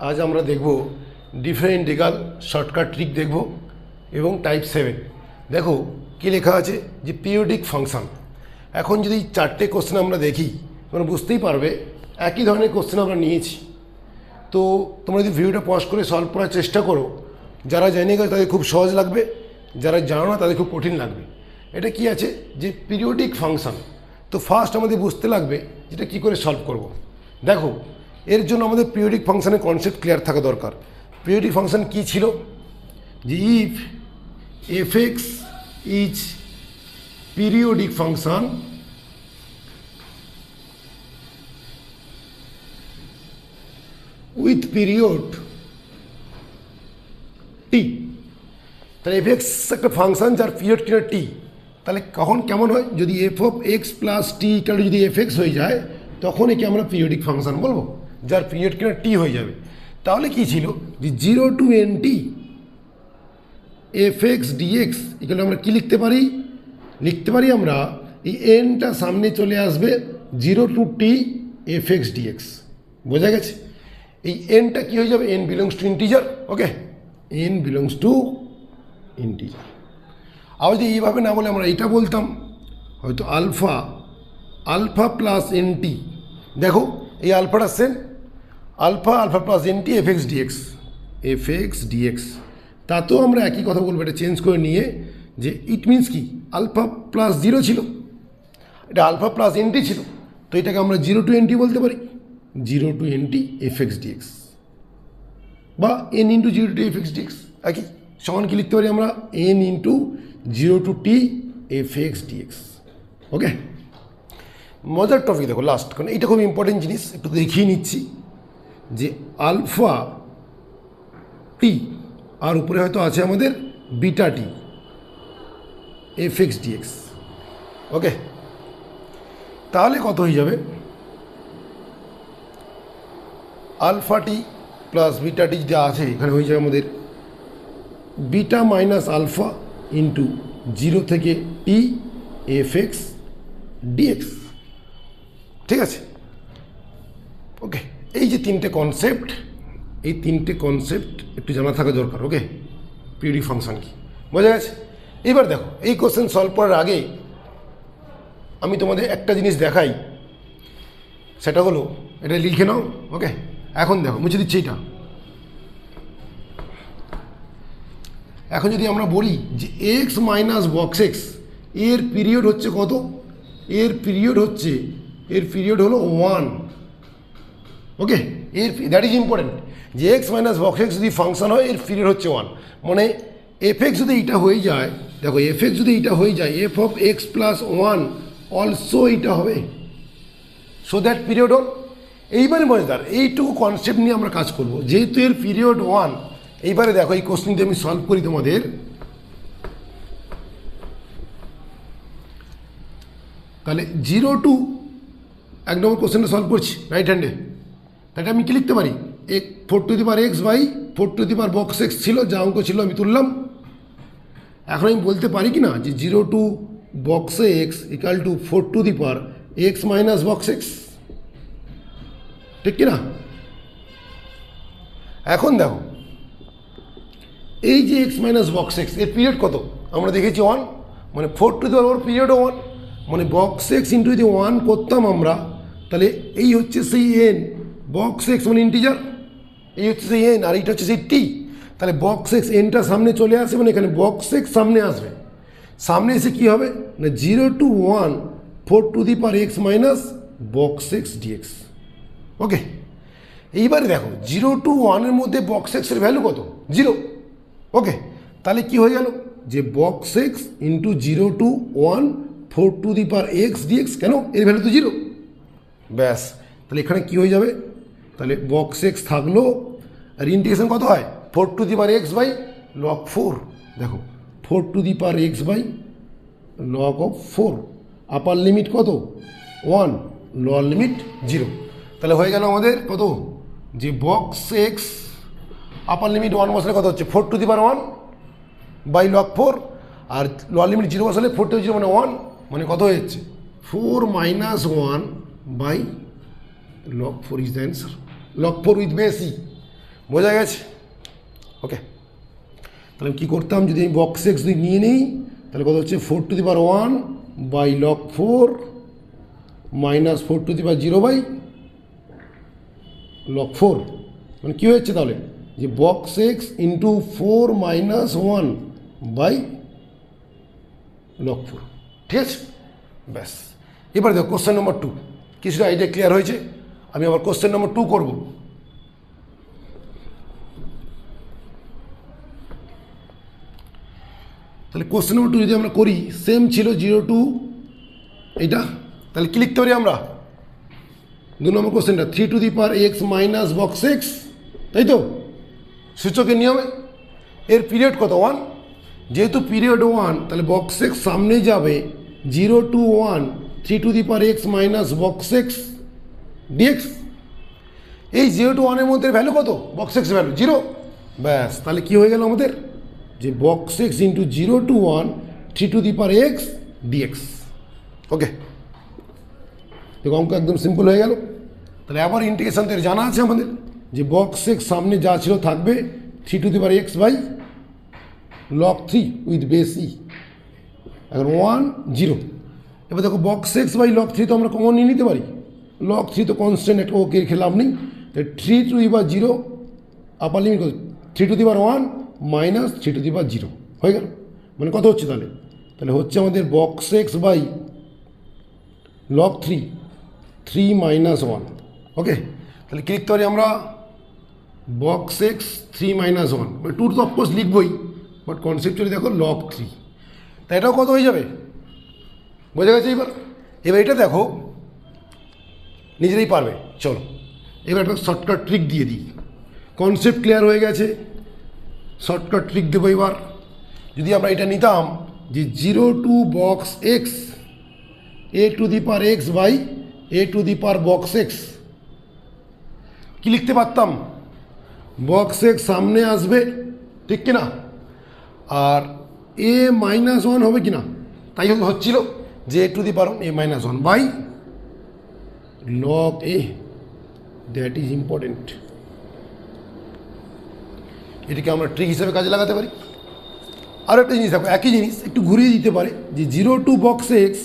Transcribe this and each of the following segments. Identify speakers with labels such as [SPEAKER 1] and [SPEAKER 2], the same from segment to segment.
[SPEAKER 1] আজ আমরা দেখব ডিফারেন্ট ইন্টিগ্রাল শর্টকাট ট্রিক দেখব এবং টাইপ 7। দেখো কী লেখা আছে যে পিরিয়ডিক ফাংশন। এখন যদি চারটে কোশ্চেন আমরা দেখি তোমরা বুঝতেই পারবে একই ধরনের কোশ্চেন আমরা নিয়েছি। তো তোমরা যদি ভিডিওটা পজ করে সলভ করার চেষ্টা করো, যারা জেনে গেছে তাদের খুব সহজ লাগবে, যারা জানো না তাদের খুব কঠিন লাগবে। এটা কি আছে যে পিরিয়ডিক ফাংশন। তো ফার্স্ট আমাদের বুঝতে লাগবে যেটা কী করে সলভ করব। দেখো এর জন্য আমাদের পিরিয়ডিক ফাংশনের কনসেপ্ট ক্লিয়ার থাকা দরকার। পিরিয়ডিক ফাংশন কী ছিল যে if f x is periodic function with period t, তাহলে এফ এক্স একটা ফাংশন যার পিরিয়ড কিনা টি, তাহলে কখন কেমন হয় যদি f of x plus t equal যদি এফ এক্স হয়ে যায় তখন একে আমরা পিরিয়ডিক ফাংশন বলবো, যার পিরিয়ড কিনা টি হয়ে যাবে। তাহলে কি ছিল যে 0 to n t f x dx এগুলো আমরা কী লিখতে পারি আমরা এই এনটা সামনে চলে আসবে 0 to t f x dx. বোঝা গেছে? এই এনটা কী হয়ে যাবে, n belongs to integer. Okay, n belongs to integer. আর যদি এইভাবে না বলে আমরা এইটা বলতাম হয়তো আলফা প্লাস এন টি। দেখো এই আলফাটা same, alpha plus n t f x dx. তাতেও আমরা একই কথা বলবো, এটা চেঞ্জ করে নিয়ে যে ইট মিনস কি আলফা প্লাস 0 ছিল, এটা আলফা প্লাস এন টি ছিল, তো এটাকে আমরা 0 to n t বলতে পারি, 0 to n t f x dx বা n into 0 to f x dx. একই সমান কি লিখতে পারি আমরা, n into 0 to t f x dx. Okay, মজার টপিক দেখো লাস্ট, কারণ এইটা খুব ইম্পর্টেন্ট জিনিস, একটু দেখিয়ে নিচ্ছি যে আলফা টি আর উপরে হয়তো আছে আমাদের beta t f x dx. Okay, তাহলে কত হয়ে যাবে, alpha t plus beta t যা আছে এখানে হয়ে যাবে আমাদের বিটা মাইনাস আলফা ইন্টু 0 থেকে টি এফ এক্স ডিএক্স। ঠিক আছে? ওকে, এই যে তিনটে কনসেপ্ট, এই তিনটে কনসেপ্ট একটু জানা থাকা দরকার। ওকে, পিরিয়ডিক ফাংশন কি বোঝা গেছে? এবার দেখো এই কোশ্চেন সলভ করার আগে আমি তোমাদের একটা জিনিস দেখাই, সেটা হলো এটা লিখে নাও। ওকে, এখন দেখো মুছে দিচ্ছি এটা। এখন যদি আমরা বলি যে এক্স মাইনাস বক্স এক্স এর পিরিয়ড হচ্ছে কত, এর পিরিয়ড হলো 1। ওকে, দ্যাট ইজ ইম্পর্টেন্ট যে এক্স মাইনাস বক্স এক্স যদি ফাংশন হয় এর পিরিয়ড হচ্ছে 1, মানে এফ এক্স যদি এইটা হয়ে যায়, দেখো এফ এক্স যদি এইটা হয়ে যায় F of x plus 1 also এইটা হবে, সো দ্যাট পিরিয়ড অন। এইবারে মজাদার এইটুকু কনসেপ্ট নিয়ে আমরা কাজ করব, যেহেতু এর পিরিয়ড 1। এইবারে দেখো এই কোশ্চেনটি আমি সলভ করি তোমাদের। তাহলে 0 to 1 নম্বর কোশ্চেনটা সলভ করছি রাইট হ্যান্ডে, তাহলে আমি কি লিখতে পারি, 4 to the power x by 4 to the power box x ছিল, যা অঙ্ক ছিল আমি তুললাম। এখন আমি বলতে পারি কি না যে 0 to box x equal to 4 to the power x minus box x, ঠিক কিনা? এখন দেখো এই যে এক্স মাইনাস বক্স এক্স এর পিরিয়ড কত আমরা দেখেছি 1, মানে 4 to the power ওর পিরিয়ডও 1, মানে বক্স এক্স ইন্টু যদি 1 করতাম আমরা, তাহলে এই হচ্ছে সেই এন, বক্স এক্স মানে ইন্টিজার, এই হচ্ছে সেই এন আর এইটা হচ্ছে সেই টি। তাহলে বক্স এক্স এনটা সামনে চলে আসে, মানে এখানে বক্স এক্স সামনে আসবে, সামনে এসে কী হবে না 0 to 1 4 to the power x minus box x dx. Okay, এইবারে দেখো 0 to 1 এর মধ্যে বক্স এক্সের ভ্যালু কত, 0। ওকে, তাহলে কি হয়ে গেল যে box x into 0 to 1 4 to the power x dx, কেন এর ভ্যালু তো 0। ব্যাস, তাহলে এখানে কি হয়ে যাবে, তাহলে বক্স এক্স থাকলো আর ইন্টিগ্রেশন কত হয় 4 to the power x by log 4। দেখো 4 to the power x by log of 4, upper limit কত 1, লোয়ার লিমিট 0। তাহলে হয়ে গেল আমাদের কত যে বক্স এক্স আপার লিমিট 1 বসালে কত হচ্ছে 4 to the power 1 by log 4, আর লোয়ার লিমিট 0 বসালে 4 to the 0 মানে 1, মানে কত হয়ে যাচ্ছে 4 minus 1 by log 4 is the answer, log 4 with base e। বোঝা গেছে? ওকে, তাহলে কী করতাম, যদি আমি বক্স এক্স যদি নিয়ে নিই তাহলে কত হচ্ছে 4⁻1 by log 4 minus 4⁻0 by log 4, মানে কী হচ্ছে তাহলে যে box x into 4 minus 1 by log 4। ঠিক আছে, ব্যাস। এবার দেখো কোশ্চেন নম্বর 2, কিছুটা আইডিয়া ক্লিয়ার হয়েছে। আমি আবার কোশ্চেন নম্বর 2 করব। তাহলে কোশ্চেন নম্বর 2 যদি আমরা করি, সেম ছিল 0 টু এইটা, তাহলে কী লিখতে পারি আমরা? 2 নম্বর কোশ্চেনটা 3⁻x মাইনাস বক্স এক্স, তাই তো সূচকের নিয়মে। এর পিরিয়ড কত? 1। যেহেতু পিরিয়ড 1, তাহলে বক্স এক্স সামনে যাবে 0 to 1 3⁻x minus box x dx. এই 0 টু 1-এর মধ্যে ভ্যালু কত? Box x value 0। ব্যাস, তাহলে কী হয়ে গেল আমাদের, যে box x into 0 to 1 3⁻x dx. Okay, দেখো অঙ্ক একদম সিম্পল হয়ে গেল। তাহলে আবার ইন্টিগ্রেশন থেকে জানা আছে আমাদের যে বক্স এক্স সামনে যা ছিল থাকবে 3⁻x by log 3 with base e. এখন 1 0। এবার দেখো বক্স এক্স বাই লগ 3 তো আমরা কমন নিয়ে নিতে পারি, লগ 3 তো কনস্ট্যান্ট, একটা ওকে খেলাম নেই। তাই 3⁻0 আপার লিমিট কত? 3⁻1 মাইনাস 3⁻0 হয়ে গেল। মানে কত হচ্ছে তাহলে? তাহলে হচ্ছে আমাদের box x by log 3 minus 1। Okay, তাহলে কী লিখতে পারি আমরা? বক্স এক্স 3 মাইনাস 1, মানে 2 তো অফকোর্স লিখবই, বাট কনসেপ্টুয়ালি দেখো লগ 3। তা এটাও কত হয়ে যাবে? বোঝা গেছে? এবার এটা দেখো নিজেরাই পারবে। চলো এবার একটা শর্টকাট ট্রিক দিয়ে দিই। কনসেপ্ট ক্লিয়ার হয়ে গেছে, শর্টকাট ট্রিক দেবো এবার। যদি আমরা এটা নিতাম যে 0 to box x a⁴x by a⁴ box x, কী লিখতে পারতাম? বক্স এক্স সামনে আসবে, ঠিক কিনা, আর a মাইনাস 1 হবে কিনা, তাই হচ্ছিল যে a⁴ by log a। That is important. এটাকে আমরা ট্রিক হিসেবে কাজে লাগাতে পারি। আরও একটা জিনিস দেখো, একই জিনিস একটু ঘুরিয়ে দিতে পারে যে 0 টু বক্স এক্স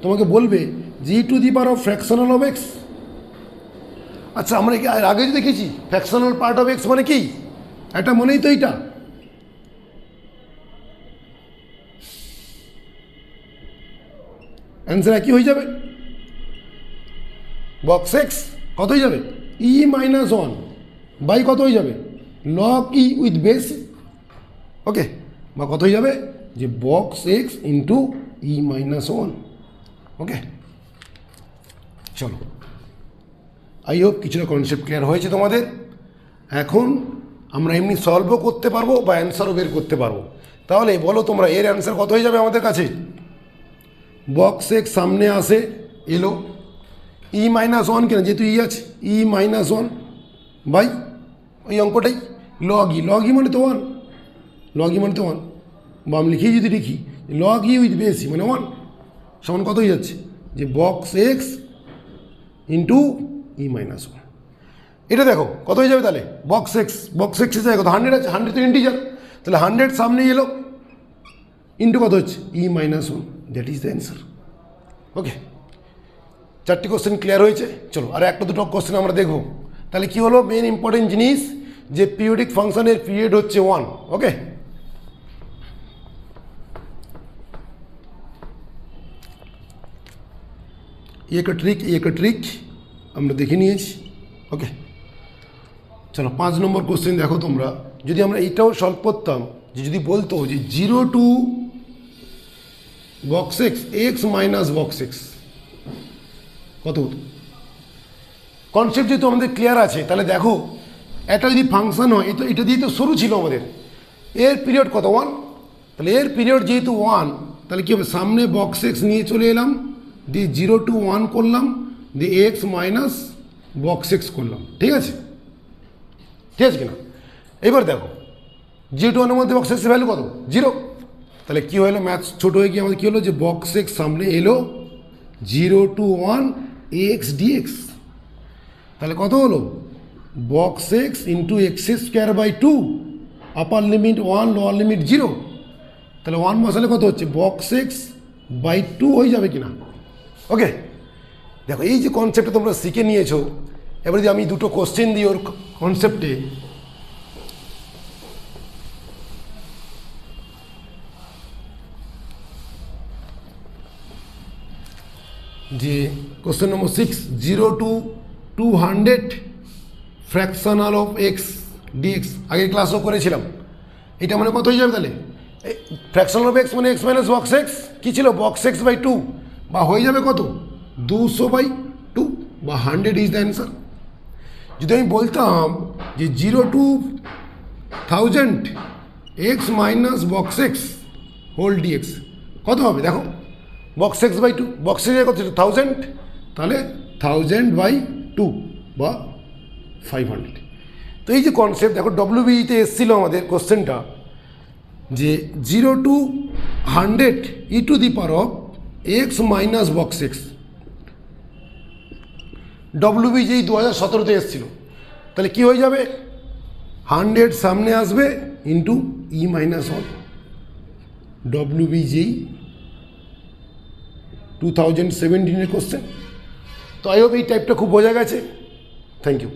[SPEAKER 1] তোমাকে বলবে যে e⁻ফ্র্যাকশনাল অফ এক্স। আচ্ছা, আমরা আগে যে দেখেছি ফ্র্যাকশনাল পার্ট অফ এক্স মানে কি, এটা মনেই তো এইটা। অ্যান্সার একই হয়ে যাবে। বক্স এক্স কত হয়ে যাবে? e−1 বাই কত হয়ে যাবে? Log e with base. Okay, বা কত হয়ে যাবে? যে বক্স এক্স ইন্টু e−1। ওকে, চলো, আই হোপ কিছুটা কনসেপ্ট ক্লিয়ার হয়েছে তোমাদের। এখন আমরা এমনি সলভও করতে পারবো বা অ্যান্সারও বের করতে পারবো। তাহলে বলো তোমরা, এর অ্যান্সার কত হয়ে যাবে আমাদের কাছে? বক্স এক্স সামনে আসে, এলো e−1 কেন, যেহেতু ই আছে, e−1 বাই ওই অঙ্কটাই লগ ই মানে তো 1, লগ ই মানে তো 1, বা আমি লিখেই যদি লিখি লগ ই উইথ বেস ই মানে 1 সমান কত হয়ে যাচ্ছে? যে বক্স এক্স ইন্টু e−1। এটা দেখো কত হয়ে যাবে তাহলে? বক্স এক্সের জায়গায় কত? 100 আছে, 100 তো ইন্টিজার, তাহলে 100 সামনে এলো, ইন্টু কত হচ্ছে? e−1। That is the answer. Okay, 4টি কোশ্চেন ক্লিয়ার হয়েছে। চলো আর একটা দুটো কোশ্চেন আমরা দেখব। তাহলে কি হলো মেন ইম্পর্টেন্ট জিনিস, যে পিরিয়ডিক ফাংশনের পিরিয়ড হচ্ছে 1। ওকে, एक ट्रिक আমরা দেখে নিয়েছি। ওকে, চলো 5 নম্বর কোশ্চেন দেখো তোমরা। যদি আমরা এটাও সলভ করতাম, যে যদি বলতো যে 0 to box x minus box x কত হতো? কনসেপ্ট যেহেতু আমাদের ক্লিয়ার আছে, তাহলে দেখো একটা যদি ফাংশন হয়, এটা দিয়ে তো শুরু ছিল আমাদের, এর পিরিয়ড কত? 1। তাহলে এর পিরিয়ড যেহেতু 1, তাহলে কী হবে? সামনে বক্স এক্স নিয়ে চলে এলাম, দিয়ে 0 টু 1 করলাম, দিয়ে এক্স মাইনাস বক্স এক্স করলাম। ঠিক আছে, ঠিক আছে কিনা? এবার দেখো 0 টু 1-এর মধ্যে বক্স এক্সের ভ্যালু কত? 0। তাহলে কী হলো? ম্যাথস ছোটো হয়ে গিয়ে আমাদের কী হলো? যে বক্স এক্স সামনে এলো, 0 টু 1 এক্স ডিএক্স, তাহলে কত হলো? Box x into x square by two, upper limit 1 lower limit 0, তাহলে 1 বসালে কত হচ্ছে বক্স এক্স বাই 2 হয়ে যাবে কিনা। ওকে, দেখো এই যে কনসেপ্টটা তোমরা শিখে নিয়েছো, এবারে যদি আমি দুটো কোশ্চেন দিই ওর কনসেপ্টে, যে question number 6, 0 to 200 fractional of x dx, আগের ক্লাসও করেছিলাম। এটা মানে কত হয়ে যাবে তাহলে, ফ্র্যাকশনাল অফ এক্স মানে এক্স মাইনাস বক্স এক্স, কী ছিল বক্স এক্স বাই 2, বা হয়ে যাবে কত 200/2, বা 100 ইজ দ্য অ্যান্সার। যদি আমি বলতাম যে 0 to 1000 x minus box x whole dx, কত হবে দেখো, box x by 2, box x কত ছিল 1000, তাহলে 1000/2 বা 500। তো এই যে কনসেপ্ট দেখো ডব্লিউবিতে এসেছিলো আমাদের কোশ্চেনটা, যে 0 to 100 E to the power of x minus box x, WB যেই 2017-তে এসেছিলো, তাহলে কি হয়ে যাবে 100 সামনে আসবে ইন্টু ই মাইনাস 1, ডব্লিউবি যেই 2017-এর কোশ্চেন। তো আই হোপ এই টাইপটা খুব বোঝা গেছে। Thank you.